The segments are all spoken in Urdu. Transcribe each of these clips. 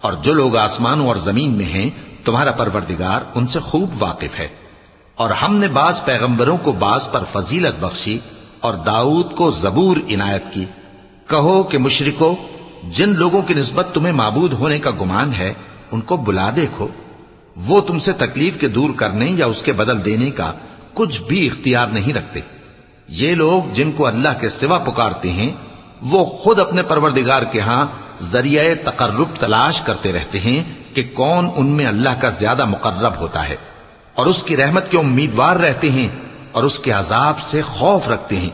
اور جو لوگ آسمانوں اور زمین میں ہیں تمہارا پروردگار ان سے خوب واقف ہے۔ اور ہم نے بعض پیغمبروں کو بعض پر فضیلت بخشی اور داؤد کو زبور عنایت کی۔ کہو کہ مشرکو، جن لوگوں کی نسبت تمہیں معبود ہونے کا گمان ہے ان کو بلا دیکھو، وہ تم سے تکلیف کے دور کرنے یا اس کے بدل دینے کا کچھ بھی اختیار نہیں رکھتے۔ یہ لوگ جن کو اللہ کے سوا پکارتے ہیں وہ خود اپنے پروردگار کے ہاں ذریعہ تقرب تلاش کرتے رہتے ہیں کہ کون ان میں اللہ کا زیادہ مقرب ہوتا ہے، اور اس کی رحمت کے امیدوار رہتے ہیں اور اس کے عذاب سے خوف رکھتے ہیں۔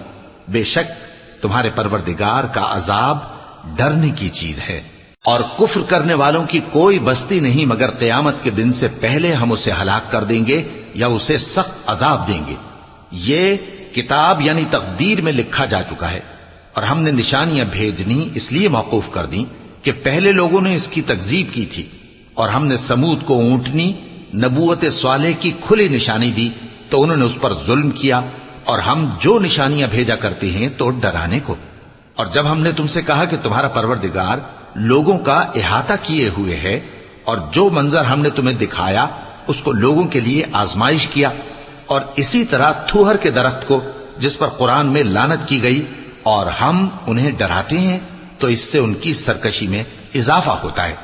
بے شک تمہارے پروردگار کا عذاب ڈرنے کی چیز ہے۔ اور کفر کرنے والوں کی کوئی بستی نہیں مگر قیامت کے دن سے پہلے ہم اسے ہلاک کر دیں گے یا اسے سخت عذاب دیں گے۔ یہ کتاب یعنی تقدیر میں لکھا جا چکا ہے، اور ہم نے نشانیاں بھیجنی اس لیے موقوف کر دیں کہ پہلے لوگوں نے اس کی تکذیب کی تھی، اور ہم نے سمود کو اونٹنی نبوت صالح کی کھلی نشانی دی تو انہوں نے اس پر ظلم کیا، اور ہم جو نشانیاں بھیجا کرتے ہیں تو ڈرانے کو۔ اور جب ہم نے تم سے کہا کہ تمہارا پروردگار لوگوں کا احاطہ کیے ہوئے ہے، اور جو منظر ہم نے تمہیں دکھایا اس کو لوگوں کے لیے آزمائش کیا، اور اسی طرح تھوہر کے درخت کو جس پر قرآن میں لعنت کی گئی، اور ہم انہیں ڈراتے ہیں تو اس سے ان کی سرکشی میں اضافہ ہوتا ہے۔